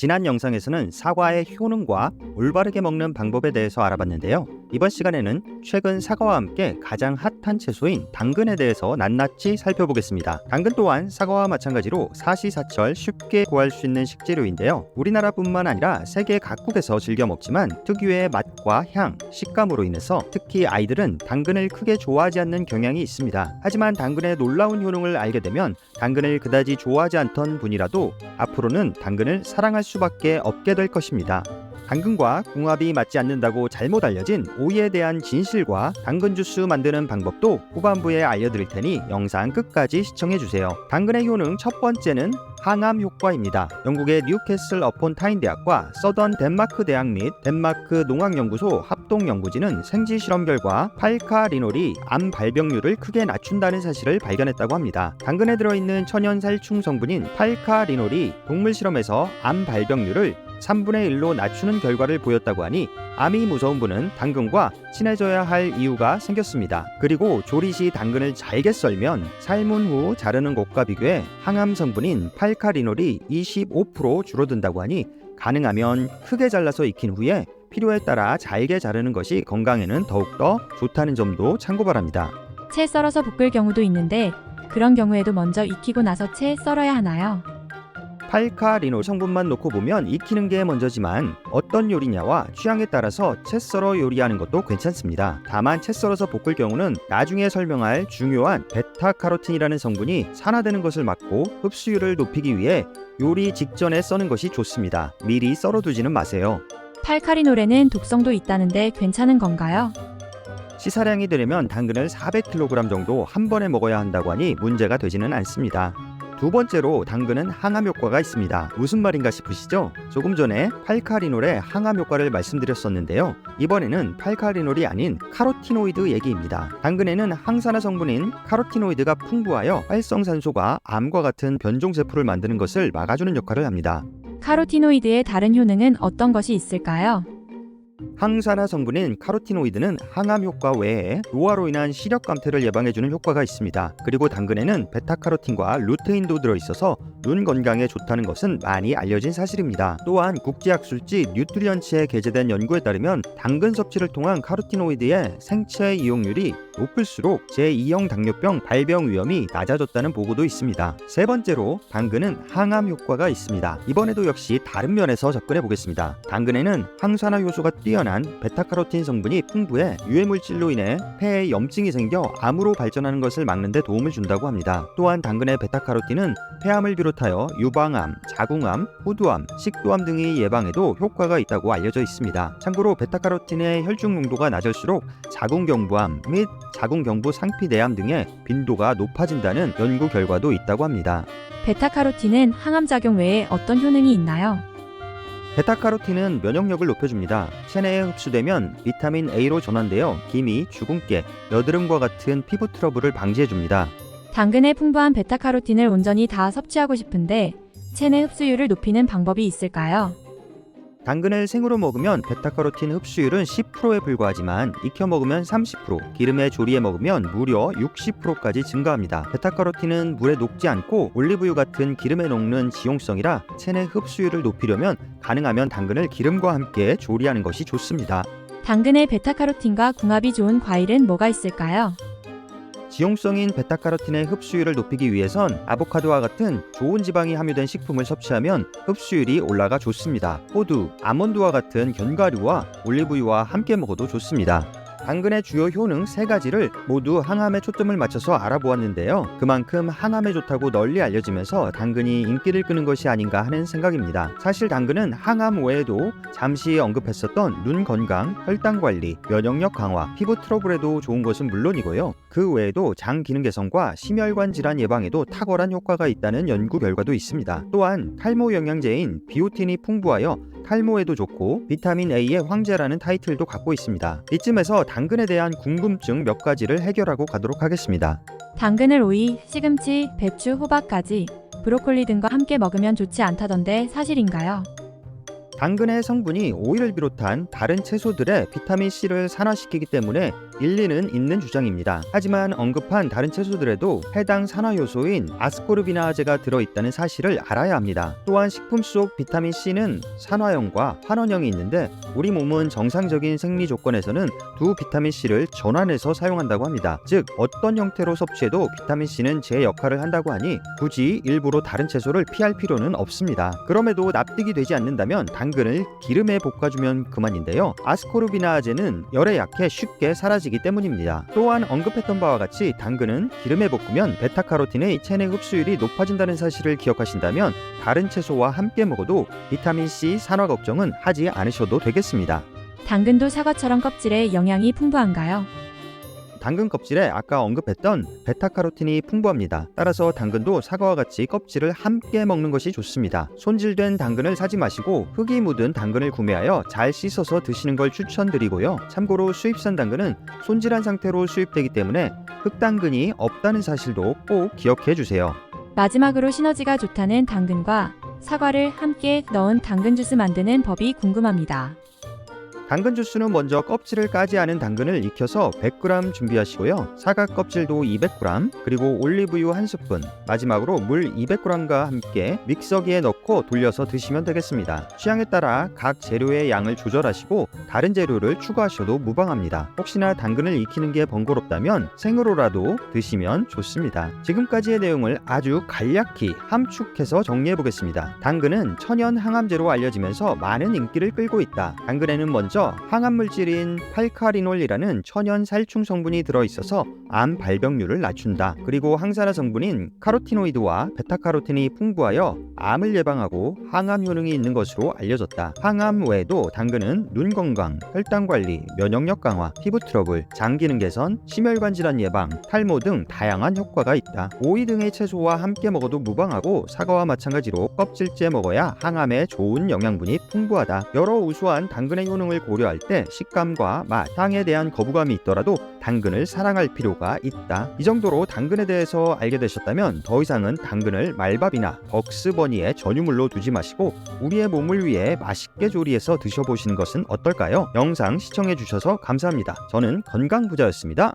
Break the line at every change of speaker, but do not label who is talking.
지난 영상에서는 사과의 효능과 올바르게 먹는 방법에 대해서 알아봤는데요. 이번 시간에는 최근 사과와 함께 가장 핫한 채소인 당근에 대해서 낱낱이 살펴보겠습니다. 당근 또한 사과와 마찬가지로 사시사철 쉽게 구할 수 있는 식재료인데요. 우리나라뿐만 아니라 세계 각국에서 즐겨 먹지만 특유의 맛과 향, 식감으로 인해서 특히 아이들은 당근을 크게 좋아하지 않는 경향이 있습니다. 하지만 당근의 놀라운 효능을 알게 되면 당근을 그다지 좋아하지 않던 분이라도 앞으로는 당근을 사랑할 수밖에 없게 될 것입니다. 당근과 궁합이 맞지 않는다고 잘못 알려진 오이에 대한 진실과 당근 주스 만드는 방법도 후반부에 알려드릴 테니 영상 끝까지 시청해주세요. 당근의 효능 첫 번째는 항암 효과입니다. 영국의 뉴캐슬 어폰 타인 대학과 서던 덴마크 대학 및 덴마크 농학연구소 합동연구진은 생지 실험 결과 팔카리놀이 암 발병률을 크게 낮춘다는 사실을 발견했다고 합니다. 당근에 들어있는 천연살충 성분인 팔카리놀이 동물 실험에서 암 발병률을 3분의 1로 낮추는 결과를 보였다고 하니 암이 무서운 분은 당근과 친해져야 할 이유가 생겼습니다. 그리고 조리 시 당근을 잘게 썰면 삶은 후 자르는 것과 비교해 항암 성분인 팔카리놀이 25% 줄어든다고 하니 가능하면 크게 잘라서 익힌 후에 필요에 따라 잘게 자르는 것이 건강에는 더욱더 좋다는 점도 참고 바랍니다.
채 썰어서 볶을 경우도 있는데 그런 경우에도 먼저 익히고 나서 채 썰어야 하나요?
팔카리놀 성분만 놓고 보면 익히는 게 먼저지만 어떤 요리냐와 취향에 따라서 채 썰어 요리하는 것도 괜찮습니다. 다만 채 썰어서 볶을 경우는 나중에 설명할 중요한 베타카로틴이라는 성분이 산화되는 것을 막고 흡수율을 높이기 위해 요리 직전에 써는 것이 좋습니다. 미리 썰어두지는 마세요.
팔카리놀에는 독성도 있다는데 괜찮은 건가요?
시사량이 되려면 당근을 400kg 정도 한 번에 먹어야 한다고 하니 문제가 되지는 않습니다. 두 번째로 당근은 항암 효과가 있습니다. 무슨 말인가 싶으시죠? 조금 전에 팔카리놀의 항암 효과를 말씀드렸었는데요. 이번에는 팔카리놀이 아닌 카로티노이드 얘기입니다. 당근에는 항산화 성분인 카로티노이드가 풍부하여 활성산소가 암과 같은 변종세포를 만드는 것을 막아주는 역할을 합니다.
카로티노이드의 다른 효능은 어떤 것이 있을까요?
항산화 성분인 카로티노이드는 항암 효과 외에 노화로 인한 시력 감퇴를 예방해주는 효과가 있습니다. 그리고 당근에는 베타카로틴과 루테인도 들어있어서 눈 건강에 좋다는 것은 많이 알려진 사실입니다. 또한 국제학술지 뉴트리언츠에 게재된 연구에 따르면 당근 섭취를 통한 카로티노이드의 생체 이용률이 높을수록 제2형 당뇨병 발병 위험이 낮아졌다는 보고도 있습니다. 세 번째로 당근은 항암 효과가 있습니다. 이번에도 역시 다른 면에서 접근해 보겠습니다. 당근에는 항산화 효소가 뛰어난 베타카로틴 성분이 풍부해 유해물질로 인해 폐에 염증이 생겨 암으로 발전하는 것을 막는 데 도움을 준다고 합니다. 또한 당근의 베타카로틴은 폐암을 비롯하여 유방암, 자궁암, 호두암, 식도암 등의 예방에도 효과가 있다고 알려져 있습니다. 참고로 베타카로틴의 혈중 농도가 낮을수록 자궁경부암 및 자궁경부 상피내암 등의 빈도가 높아진다는 연구 결과도 있다고 합니다.
베타카로틴은 항암작용 외에 어떤 효능이 있나요?
베타카로틴은 면역력을 높여줍니다. 체내에 흡수되면 비타민 A로 전환되어 기미, 주근깨, 여드름과 같은 피부 트러블을 방지해줍니다.
당근에 풍부한 베타카로틴을 온전히 다 섭취하고 싶은데 체내 흡수율을 높이는 방법이 있을까요?
당근을 생으로 먹으면 베타카로틴 흡수율은 10%에 불과하지만 익혀 먹으면 30%, 기름에 조리해 먹으면 무려 60%까지 증가합니다. 베타카로틴은 물에 녹지 않고 올리브유 같은 기름에 녹는 지용성이라 체내 흡수율을 높이려면 가능하면 당근을 기름과 함께 조리하는 것이 좋습니다.
당근의 베타카로틴과 궁합이 좋은 과일은 뭐가 있을까요?
지용성인 베타카로틴의 흡수율을 높이기 위해선 아보카도와 같은 좋은 지방이 함유된 식품을 섭취하면 흡수율이 올라가 좋습니다. 호두, 아몬드와 같은 견과류와 올리브유와 함께 먹어도 좋습니다. 당근의 주요 효능 3가지를 모두 항암에 초점을 맞춰서 알아보았는데요. 그만큼 항암에 좋다고 널리 알려지면서 당근이 인기를 끄는 것이 아닌가 하는 생각입니다. 사실 당근은 항암 외에도 잠시 언급했었던 눈 건강, 혈당 관리, 면역력 강화, 피부 트러블에도 좋은 것은 물론이고요. 그 외에도 장 기능 개선과 심혈관 질환 예방에도 탁월한 효과가 있다는 연구 결과도 있습니다. 또한 탈모 영양제인 비오틴이 풍부하여 탈모에도 좋고 비타민 A의 황제라는 타이틀도 갖고 있습니다. 이쯤에서 당근에 대한 궁금증 몇 가지를 해결하고 가도록 하겠습니다.
당근을 오이, 시금치, 배추, 호박까지 브로콜리 등과 함께 먹으면 좋지 않다던데 사실인가요?
당근의 성분이 오이를 비롯한 다른 채소들의 비타민C를 산화시키기 때문에 일리는 있는 주장입니다. 하지만 언급한 다른 채소들에도 해당 산화효소인 아스코르비나아제가 들어있다는 사실을 알아야 합니다. 또한 식품 속 비타민 C는 산화형과 환원형이 있는데 우리 몸은 정상적인 생리 조건에서는 두 비타민 C를 전환해서 사용한다고 합니다. 즉 어떤 형태로 섭취해도 비타민 C는 제 역할을 한다고 하니 굳이 일부러 다른 채소를 피할 필요는 없습니다. 그럼에도 납득이 되지 않는다면 당근을 기름에 볶아주면 그만인데요. 아스코르비나아제는 열에 약해 쉽게 사라지기 때문입니다. 또한 언급했던 바와 같이 당근은 기름에 볶으면 베타카로틴의 체내 흡수율이 높아진다는 사실을 기억하신다면 다른 채소와 함께 먹어도 비타민 C 산화 걱정은 하지 않으셔도 되겠습니다.
당근도 사과처럼 껍질에 영양이 풍부한가요?
당근 껍질에 아까 언급했던 베타카로틴이 풍부합니다. 따라서 당근도 사과와 같이 껍질을 함께 먹는 것이 좋습니다. 손질된 당근을 사지 마시고 흙이 묻은 당근을 구매하여 잘 씻어서 드시는 걸 추천드리고요. 참고로 수입산 당근은 손질한 상태로 수입되기 때문에 흙당근이 없다는 사실도 꼭 기억해 주세요.
마지막으로 시너지가 좋다는 당근과 사과를 함께 넣은 당근 주스 만드는 법이 궁금합니다.
당근 주스는 먼저 껍질을 까지 않은 당근을 익혀서 100g 준비하시고요. 사과 껍질도 200g, 그리고 올리브유 1스푼, 마지막으로 물 200g과 함께 믹서기에 넣고 돌려서 드시면 되겠습니다. 취향에 따라 각 재료의 양을 조절하시고 다른 재료를 추가하셔도 무방합니다. 혹시나 당근을 익히는 게 번거롭다면 생으로라도 드시면 좋습니다. 지금까지의 내용을 아주 간략히 함축해서 정리해 보겠습니다. 당근은 천연 항암제로 알려지면서 많은 인기를 끌고 있다. 당근에는 먼저 항암 물질인 팔카리놀이라는 천연 살충 성분이 들어있어서 암 발병률을 낮춘다. 그리고 항산화 성분인 카로티노이드와 베타카로틴이 풍부하여 암을 예방하고 항암 효능이 있는 것으로 알려졌다. 항암 외에도 당근은 눈 건강, 혈당 관리, 면역력 강화, 피부 트러블, 장 기능 개선, 심혈관 질환 예방, 탈모 등 다양한 효과가 있다. 오이 등의 채소와 함께 먹어도 무방하고 사과와 마찬가지로 껍질째 먹어야 항암에 좋은 영양분이 풍부하다. 여러 우수한 당근의 효능을 고려할 때 식감과 맛, 향에 대한 거부감이 있더라도 당근을 사랑할 필요가 있다. 이 정도로 당근에 대해서 알게 되셨다면 더 이상은 당근을 말밥이나 벅스버니의 전유물로 두지 마시고 우리의 몸을 위해 맛있게 조리해서 드셔보시는 것은 어떨까요? 영상 시청해 주셔서 감사합니다. 저는 건강부자였습니다.